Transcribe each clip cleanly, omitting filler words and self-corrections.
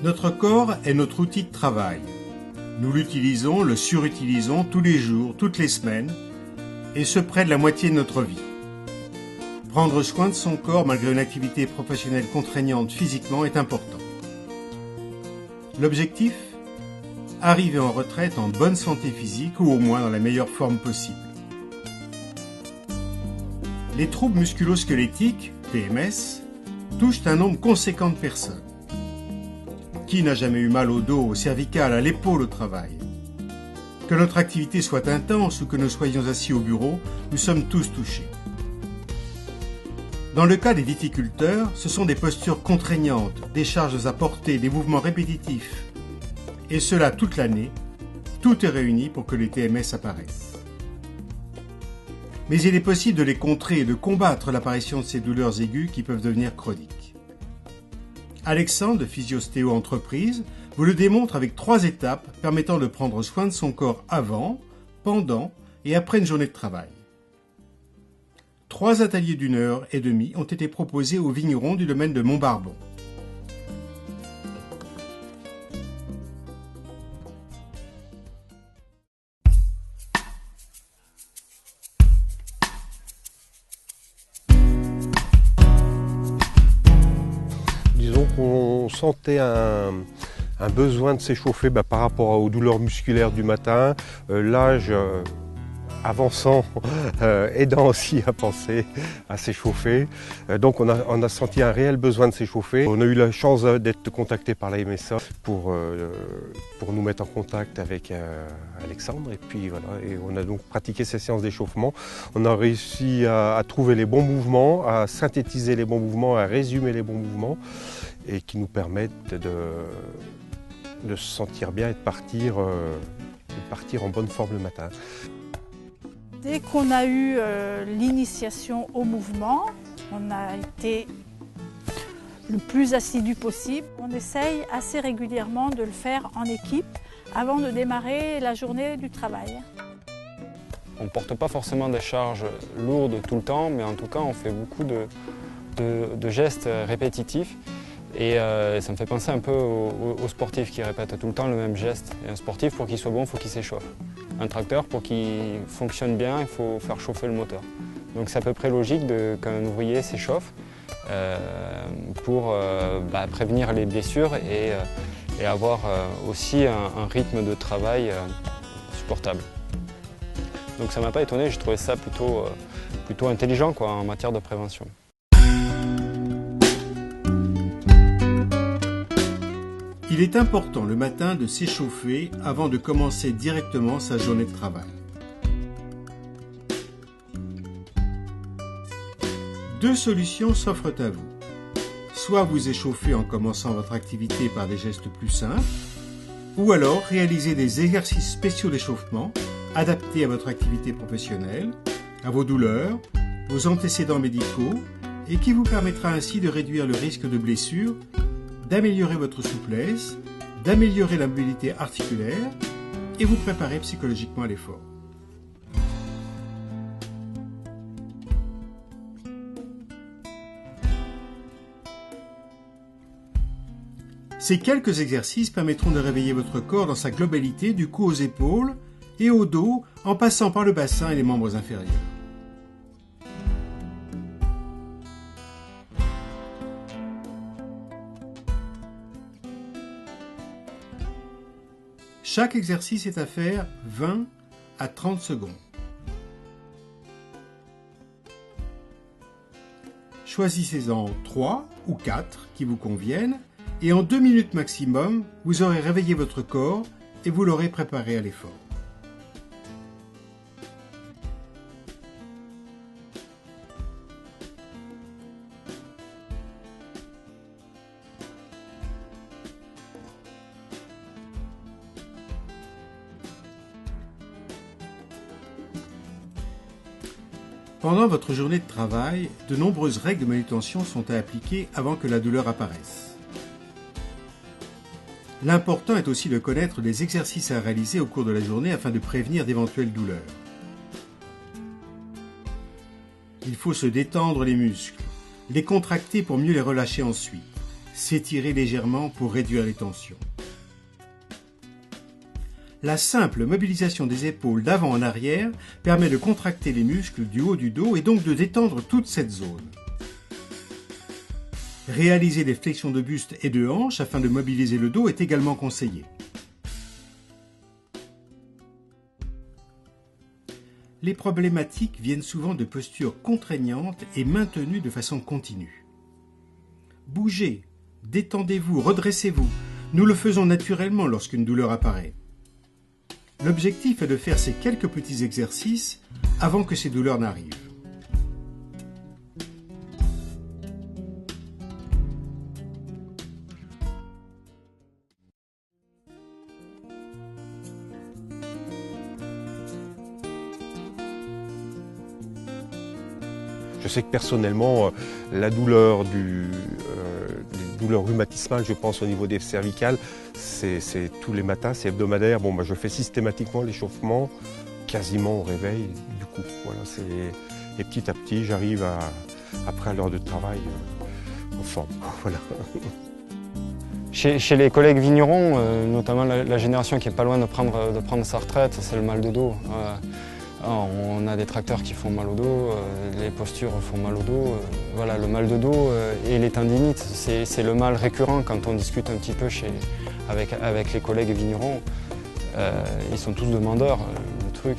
Notre corps est notre outil de travail. Nous l'utilisons, le surutilisons tous les jours, toutes les semaines, et ce près de la moitié de notre vie. Prendre soin de son corps malgré une activité professionnelle contraignante physiquement est important. L'objectif ? Arriver en retraite en bonne santé physique ou au moins dans la meilleure forme possible. Les troubles musculo-squelettiques, TMS, touchent un nombre conséquent de personnes. Qui n'a jamais eu mal au dos, au cervical, à l'épaule au travail ? Que notre activité soit intense ou que nous soyons assis au bureau, nous sommes tous touchés. Dans le cas des viticulteurs, ce sont des postures contraignantes, des charges à porter, des mouvements répétitifs. Et cela toute l'année, tout est réuni pour que les TMS apparaissent. Mais il est possible de les contrer et de combattre l'apparition de ces douleurs aiguës qui peuvent devenir chroniques. Alexandre de Physiostéo Entreprise vous le démontre avec 3 étapes permettant de prendre soin de son corps avant, pendant et après une journée de travail. 3 ateliers d'1h30 ont été proposés aux vignerons du domaine de Montbarbon. Disons qu'on sentait un besoin de s'échauffer par rapport aux douleurs musculaires du matin, l'âge avançant, aidant aussi à penser à s'échauffer. Donc on a senti un réel besoin de s'échauffer. On a eu la chance d'être contacté par la MSA pour nous mettre en contact avec Alexandre. Et puis voilà, et on a donc pratiqué ces séances d'échauffement. On a réussi à trouver les bons mouvements, à synthétiser les bons mouvements, à résumer les bons mouvements et qui nous permettent de se sentir bien et de partir en bonne forme le matin. Dès qu'on a eu l'initiation au mouvement, on a été le plus assidu possible. On essaye assez régulièrement de le faire en équipe avant de démarrer la journée du travail. On ne porte pas forcément des charges lourdes tout le temps, mais en tout cas on fait beaucoup de gestes répétitifs. Et ça me fait penser un peu aux sportifs qui répètent tout le temps le même geste. Et un sportif, pour qu'il soit bon, il faut qu'il s'échauffe. Un tracteur, pour qu'il fonctionne bien, il faut faire chauffer le moteur. Donc c'est à peu près logique qu'un ouvrier s'échauffe pour prévenir les blessures et avoir aussi un rythme de travail supportable. Donc ça ne m'a pas étonné, j'ai trouvé ça plutôt intelligent en matière de prévention. Il est important le matin de s'échauffer avant de commencer directement sa journée de travail. 2 solutions s'offrent à vous. Soit vous échauffez en commençant votre activité par des gestes plus simples, ou alors réaliser des exercices spéciaux d'échauffement adaptés à votre activité professionnelle, à vos douleurs, vos antécédents médicaux et qui vous permettra ainsi de réduire le risque de blessure, d'améliorer votre souplesse, d'améliorer la mobilité articulaire et vous préparer psychologiquement à l'effort. Ces quelques exercices permettront de réveiller votre corps dans sa globalité du cou aux épaules et au dos en passant par le bassin et les membres inférieurs. Chaque exercice est à faire 20 à 30 secondes. Choisissez-en 3 ou 4 qui vous conviennent et en 2 minutes maximum, vous aurez réveillé votre corps et vous l'aurez préparé à l'effort. Pendant votre journée de travail, de nombreuses règles de manutention sont à appliquer avant que la douleur apparaisse. L'important est aussi de connaître les exercices à réaliser au cours de la journée afin de prévenir d'éventuelles douleurs. Il faut se détendre les muscles, les contracter pour mieux les relâcher ensuite, s'étirer légèrement pour réduire les tensions. La simple mobilisation des épaules d'avant en arrière permet de contracter les muscles du haut du dos et donc de détendre toute cette zone. Réaliser des flexions de buste et de hanche afin de mobiliser le dos est également conseillé. Les problématiques viennent souvent de postures contraignantes et maintenues de façon continue. Bougez, détendez-vous, redressez-vous. Nous le faisons naturellement lorsqu'une douleur apparaît. L'objectif est de faire ces quelques petits exercices avant que ces douleurs n'arrivent. Je sais que personnellement, la douleur les douleurs rhumatismales, je pense au niveau des cervicales, c'est tous les matins, c'est hebdomadaire. Bon, je fais systématiquement l'échauffement, quasiment au réveil. Du coup, voilà, et petit à petit, j'arrive après à l'heure de travail en forme. Voilà. Chez les collègues vignerons, notamment la génération qui est pas loin de prendre sa retraite, c'est le mal de dos. On a des tracteurs qui font mal au dos, les postures font mal au dos. Voilà, le mal de dos et les tendinites, c'est le mal récurrent quand on discute un petit peu avec les collègues vignerons. Ils sont tous demandeurs. Le truc,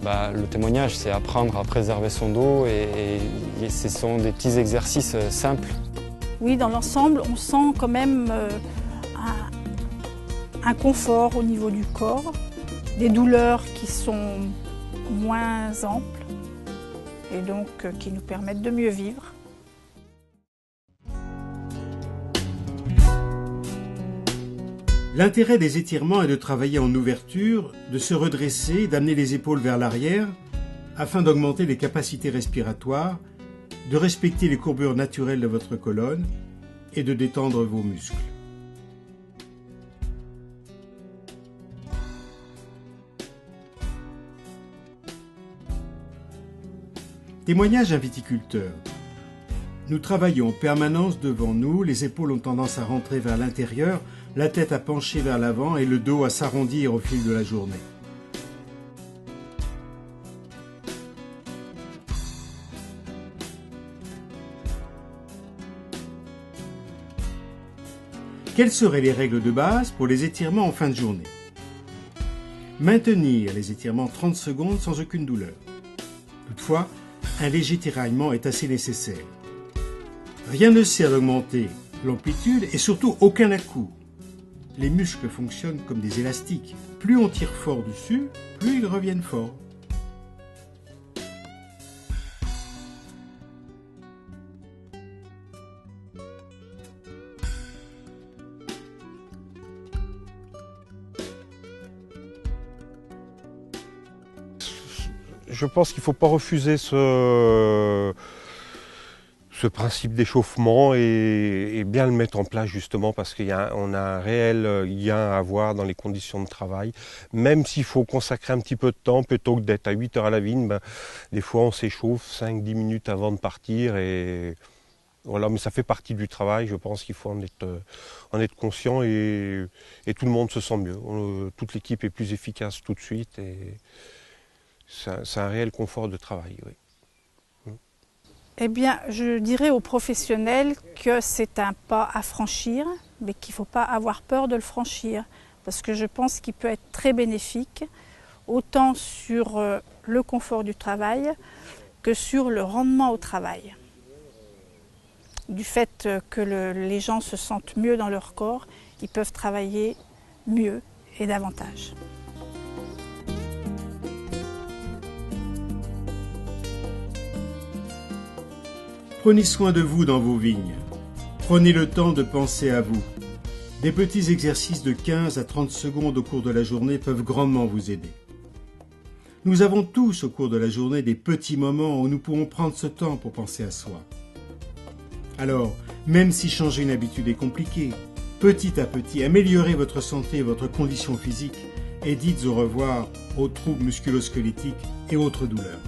le témoignage, c'est apprendre à préserver son dos et ce sont des petits exercices simples. Oui, dans l'ensemble, on sent quand même un confort au niveau du corps. Des douleurs qui sont moins amples et donc qui nous permettent de mieux vivre. L'intérêt des étirements est de travailler en ouverture, de se redresser, d'amener les épaules vers l'arrière afin d'augmenter les capacités respiratoires, de respecter les courbures naturelles de votre colonne et de détendre vos muscles. Témoignage d'un viticulteur. Nous travaillons en permanence devant nous, les épaules ont tendance à rentrer vers l'intérieur, la tête à pencher vers l'avant et le dos à s'arrondir au fil de la journée. Quelles seraient les règles de base pour les étirements en fin de journée? Maintenir les étirements 30 secondes sans aucune douleur. Toutefois, un léger tiraillement est assez nécessaire. Rien ne sert d'augmenter l'amplitude et surtout aucun à-coup. Les muscles fonctionnent comme des élastiques. Plus on tire fort dessus, plus ils reviennent fort. Je pense qu'il ne faut pas refuser ce principe d'échauffement et bien le mettre en place justement parce qu'on a un réel gain à avoir dans les conditions de travail. Même s'il faut consacrer un petit peu de temps, plutôt que d'être à 8 heures à la vigne, des fois on s'échauffe 5-10 minutes avant de partir. Et voilà, mais ça fait partie du travail, je pense qu'il faut en être conscient et tout le monde se sent mieux. Toute l'équipe est plus efficace tout de suite. C'est un réel confort de travail, oui. Eh bien, je dirais aux professionnels que c'est un pas à franchir, mais qu'il ne faut pas avoir peur de le franchir, parce que je pense qu'il peut être très bénéfique, autant sur le confort du travail que sur le rendement au travail. Du fait que les gens se sentent mieux dans leur corps, ils peuvent travailler mieux et davantage. Prenez soin de vous dans vos vignes. Prenez le temps de penser à vous. Des petits exercices de 15 à 30 secondes au cours de la journée peuvent grandement vous aider. Nous avons tous au cours de la journée des petits moments où nous pourrons prendre ce temps pour penser à soi. Alors, même si changer une habitude est compliqué, petit à petit, améliorez votre santé et votre condition physique et dites au revoir aux troubles musculo-squelettiques et autres douleurs.